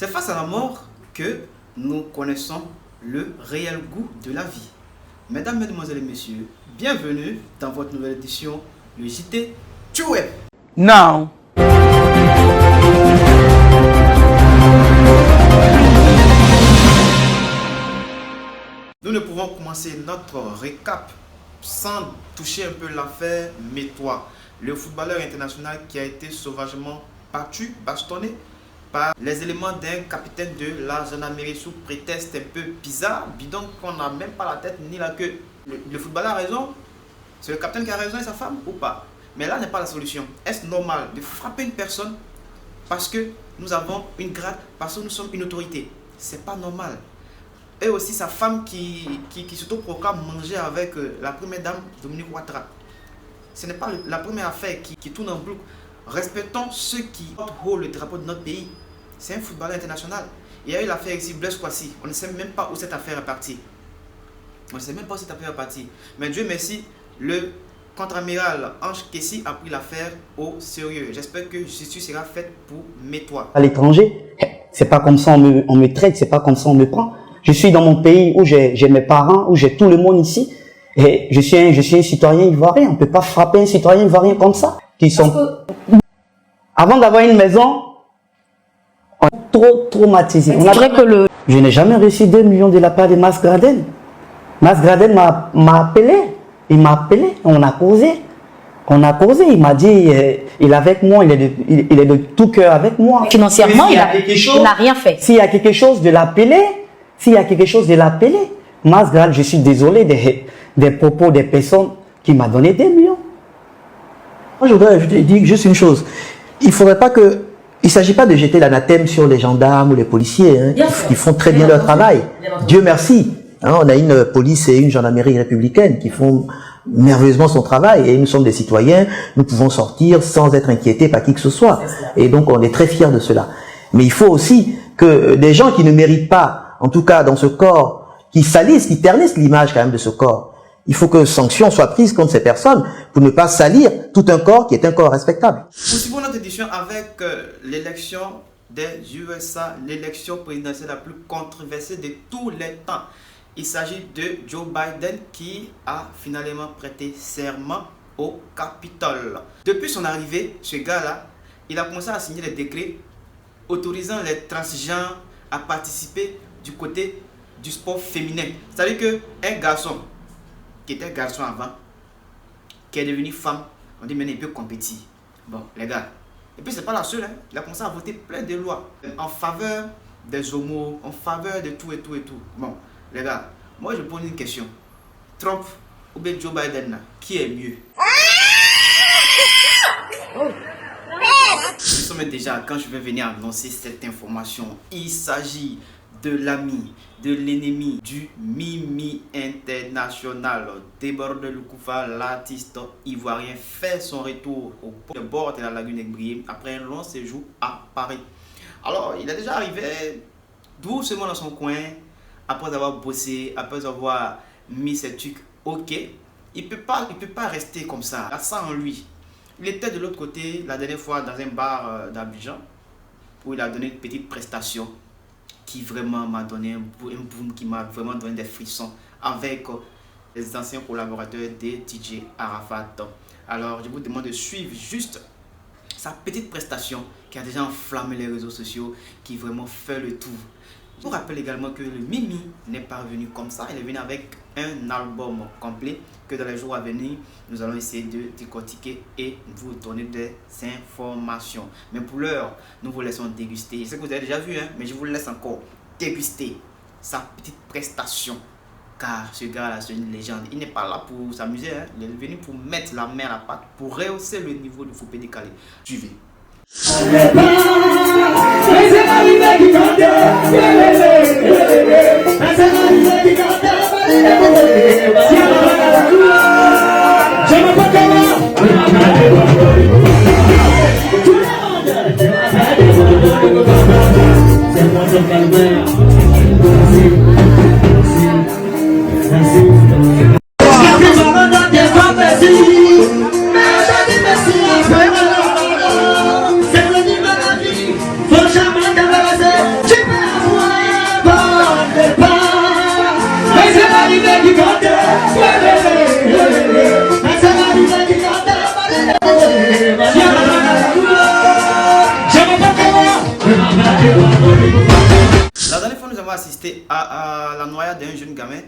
C'est face à la mort que nous connaissons le réel goût de la vie. Mesdames, Mesdemoiselles et Messieurs, bienvenue dans votre nouvelle édition, le JT du Web. Non. Nous ne pouvons commencer notre récap sans toucher un peu l'affaire Métois, le footballeur international qui a été sauvagement battu, bastonné par les éléments d'un capitaine de la gendarmerie sous prétexte un peu bizarre, bidon qu'on n'a même pas la tête ni la queue. Le footballeur a raison, c'est le capitaine qui a raison et sa femme ou pas? Mais là n'est pas la solution. Est-ce normal de frapper une personne parce que nous avons une grade, parce que nous sommes une autorité? C'est pas normal. Et aussi sa femme qui s'auto-proclame manger avec la première dame Dominique Ouattara. Ce n'est pas la première affaire qui tourne en boucle. Respectons ceux qui portent haut le drapeau de notre pays. C'est un footballeur international. Il y a eu l'affaire ici, Blaise Kouassi. On ne sait même pas où cette affaire est partie. On ne sait même pas où cette affaire est partie. Mais Dieu merci, le contre-amiral Ange Kessi a pris l'affaire au sérieux. J'espère que justice sera faite pour Métois. À l'étranger, c'est pas comme ça on me traite, c'est pas comme ça on me prend. Je suis dans mon pays où j'ai mes parents, où j'ai tout le monde ici. Et je suis un citoyen ivoirien. On ne peut pas frapper un citoyen ivoirien comme ça. Avant d'avoir une maison, on est trop traumatisé. Je n'ai jamais reçu 2 millions de la part de Mas Graden. Mas Graden m'a appelé. Il m'a appelé. On a causé. Il m'a dit, il est avec moi, il est de tout cœur avec moi. Financièrement, il n'a rien fait. S'il y a quelque chose de l'appeler, Mas Graden, je suis désolé des propos des personnes qui m'ont donné 2 millions. Moi, je voudrais dire juste une chose. Il ne faudrait pas que... Il ne s'agit pas de jeter l'anathème sur les gendarmes ou les policiers, hein, qui font très bien leur travail. Dieu merci. Hein, on a une police et une gendarmerie républicaine qui font merveilleusement son travail et nous sommes des citoyens. Nous pouvons sortir sans être inquiétés par qui que ce soit. Et donc, on est très fiers de cela. Mais il faut aussi que des gens qui ne méritent pas, en tout cas dans ce corps, qui salissent, qui ternissent l'image quand même de ce corps, il faut que sanctions soient prises contre ces personnes pour ne pas salir tout un corps qui est un corps respectable. Poursuivons notre édition avec l'élection des USA, l'élection présidentielle la plus controversée de tous les temps. Il s'agit de Joe Biden qui a finalement prêté serment au Capitole. Depuis son arrivée, ce gars-là, il a commencé à signer des décrets autorisant les transgenres à participer du côté du sport féminin. C'est-à-dire qu'un garçon qui était garçon avant, qui est devenu femme, on dit maintenant il peut compétir. Bon, les gars. Et puis c'est pas la seule, hein. Il a commencé à voter plein de lois en faveur des homos, en faveur de tout et tout et tout. Bon, les gars, moi je pose une question. Trump ou bien Joe Biden, qui est mieux? Nous sommes déjà, quand je vais venir annoncer cette information, il s'agit de l'ami, de l'ennemi, du Mimi international. Déborde Loukoufa, l'artiste ivoirien, fait son retour au bord de la lagune Aiguillée après un long séjour à Paris. Alors, il est déjà arrivé doucement dans son coin, après avoir bossé, après avoir mis ses trucs ok. Il peut pas rester comme ça, il a ça en lui. Il était de l'autre côté la dernière fois dans un bar d'Abidjan où il a donné une petite prestation qui vraiment m'a donné un boom, qui m'a vraiment donné des frissons avec les anciens collaborateurs de DJ Arafat. Alors je vous demande de suivre juste sa petite prestation qui a déjà enflammé les réseaux sociaux, qui vraiment fait le tour. Je vous rappelle également que le Mimi n'est pas venu comme ça, il est venu avec un album complet que dans les jours à venir, nous allons essayer de décortiquer et vous donner des informations. Mais pour l'heure, nous vous laissons déguster. Je sais que vous avez déjà vu, hein, mais je vous laisse encore déguster sa petite prestation. Car ce gars-là, c'est une légende. Il n'est pas là pour s'amuser, hein. Il est venu pour mettre la main à la pâte, pour rehausser le niveau de Foupé décalé. Suivez. Faut jamais t'embarrasser. La dernière fois, nous avons assisté à la noyade d'un jeune gamin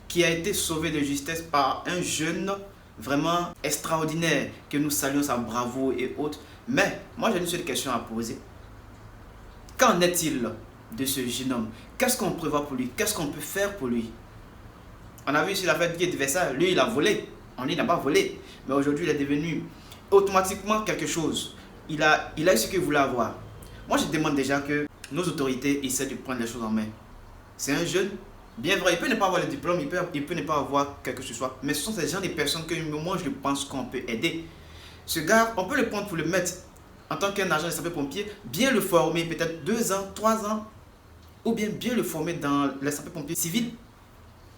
qui a été sauvé de justesse par un jeune vraiment extraordinaire, que nous saluons sa bravoure et autres. Mais moi, j'ai une seule question à poser. Qu'en est-il de ce jeune homme? Qu'est-ce qu'on prévoit pour lui? Qu'est-ce qu'on peut faire pour lui? On a vu sur la fête de Versailles, lui il a volé. On dit il n'a pas volé. Mais aujourd'hui, il est devenu automatiquement quelque chose. Il a eu ce qu'il voulait avoir. Moi, je demande déjà que nos autorités essaient de prendre les choses en main. C'est un jeune, bien vrai, il peut ne pas avoir le diplôme, il peut ne pas avoir quelque chose que ce soit, mais ce sont ces gens des personnes que moi je pense qu'on peut aider. Ce gars, on peut le prendre pour le mettre en tant qu'un agent de sapeurs-pompiers, bien le former, peut-être 2 ans, 3 ans, ou bien le former dans les sapeurs-pompiers civils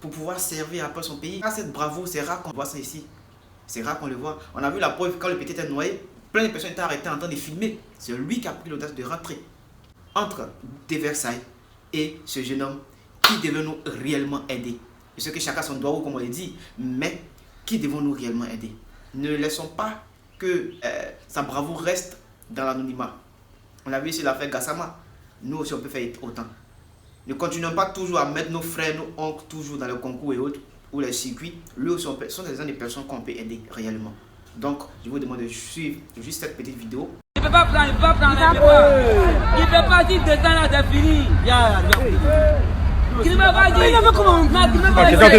pour pouvoir servir après son pays. Cette bravoure, c'est rare qu'on voit ça ici. C'est rare qu'on le voit. On a vu la preuve quand le petit était noyé, plein de personnes étaient arrêtées en train de filmer. C'est lui qui a pris l'audace de rentrer entre des Versailles et ce jeune homme qui devait nous réellement aider. Je sais que chacun son doigt, comme on l'a dit, mais qui devons nous réellement aider? Ne laissons pas que sa bravoure reste dans l'anonymat. On a vu ici l'affaire Gassama. Nous aussi on peut faire autant. Ne continuons pas toujours à mettre nos frères, nos oncles toujours dans le concours et autres, ou les circuits. Lui aussi, ce sont des personnes qu'on peut aider réellement. Donc, je vous demande de suivre juste cette petite vidéo. Il ne peut pas prendre, il ne peut pas prendre. Il ne peut pas dire de temps là, c'est fini. Il ne peut pas dire. Il ne peut comment? Il ne peut pas dire. Il y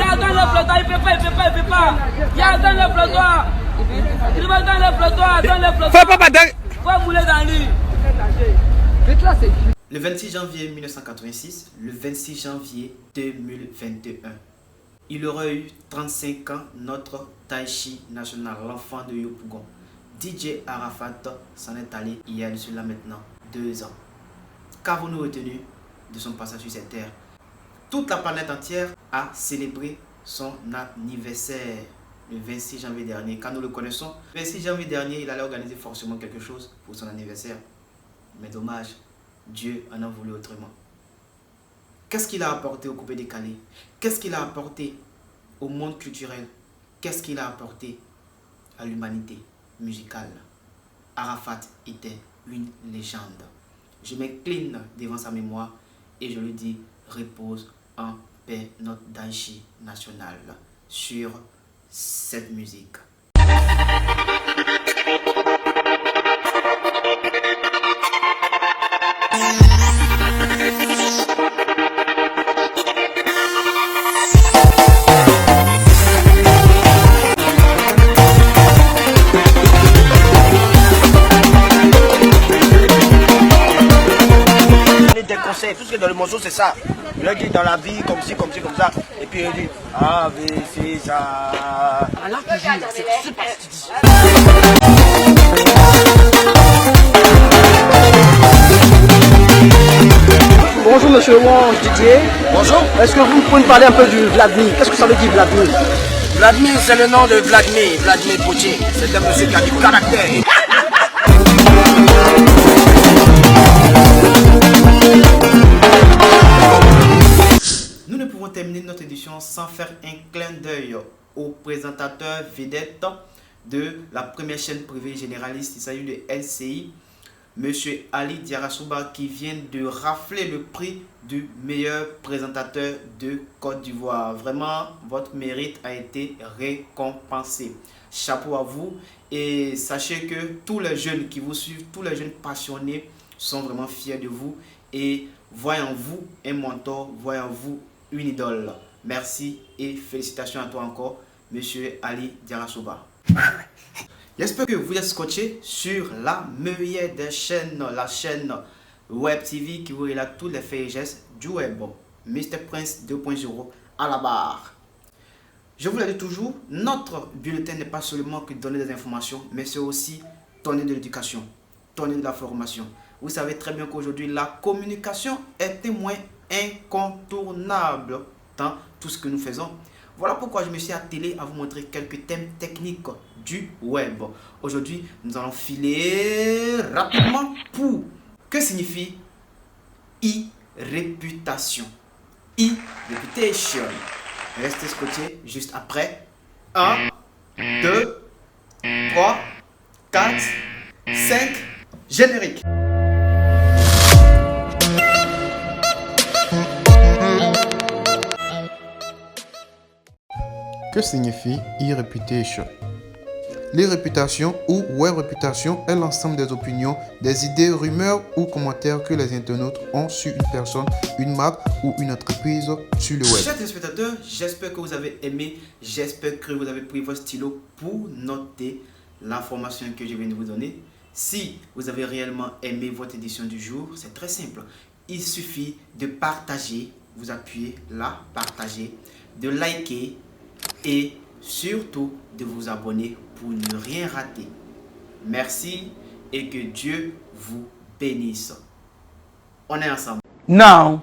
a dans le flottoir, il ne peut pas, il ne peut pas. Il y a dans le flottoir. Il va dans le flottoir, dans le flottoir. Il va mouler dans lui. Le 26 janvier 1986, le 26 janvier 2021, il aurait eu 35 ans, notre Taichi national, l'enfant de Yopougon. DJ Arafat s'en est allé il y a de cela maintenant 2 ans. Qu'avons-nous retenu de son passage sur cette terre? Toute la planète entière a célébré son anniversaire le 26 janvier dernier. Quand nous le connaissons, le 26 janvier dernier, il allait organiser forcément quelque chose pour son anniversaire. Mais dommage, Dieu en a voulu autrement. Qu'est-ce qu'il a apporté au coupé décalé? Qu'est-ce qu'il a apporté au monde culturel? Qu'est-ce qu'il a apporté à l'humanité musicale? Arafat était une légende. Je m'incline devant sa mémoire et je lui dis repose en paix notre Daichi national sur cette musique. Tout ce qui est dans le morceau, c'est ça. Il a dit dans la vie, comme ci, comme ci, comme ça. Et puis il dit A, B, C, ça. Alors que c'est pas ce qu'il dit. Bonjour monsieur Wang Didier. Bonjour. Est-ce que vous pouvez me parler un peu du Vladimir? Qu'est-ce que ça veut dire Vladimir? Vladimir, c'est le nom de Vladimir Poutier. C'est un monsieur qui a du caractère. Nous ne pouvons terminer notre édition sans faire un clin d'œil au présentateur vedette de la première chaîne privée généraliste. Il s'agit de LCI, Monsieur Ali Diarra-Souba, qui vient de rafler le prix du meilleur présentateur de Côte d'Ivoire. Vraiment, votre mérite a été récompensé. Chapeau à vous et sachez que tous les jeunes qui vous suivent, tous les jeunes passionnés sont vraiment fiers de vous et voient en vous un mentor, voient en vous une idole. Merci et félicitations à toi encore, Monsieur Ali Diarra-Souba. J'espère que vous êtes scotché sur la meilleure des chaînes, la chaîne Web TV qui vous relate tous les faits et gestes du web. Mr Prince 2.0 à la barre. Je vous le dis toujours, notre bulletin n'est pas seulement que donner des informations, mais c'est aussi donner de l'éducation, donner de la formation. Vous savez très bien qu'aujourd'hui, la communication est un moyen incontournable dans tout ce que nous faisons. Voilà pourquoi je me suis attelé à vous montrer quelques thèmes techniques du web. Aujourd'hui, nous allons filer rapidement pour que signifie e-réputation. E-reputation. Restez scotchés juste après. 1, 2, 3, 4, 5, générique. Que signifie e-reputation? L'e-réputation ou web réputation est l'ensemble des opinions, des idées, rumeurs ou commentaires que les internautes ont sur une personne, une marque ou une entreprise sur le web. Chers téléspectateurs, j'espère que vous avez aimé, j'espère que vous avez pris votre stylo pour noter l'information que je viens de vous donner. Si vous avez réellement aimé votre édition du jour, c'est très simple. Il suffit de partager, vous appuyez là, partager, de liker et surtout de vous abonner pour ne rien rater. Merci et que Dieu vous bénisse. On est ensemble. Now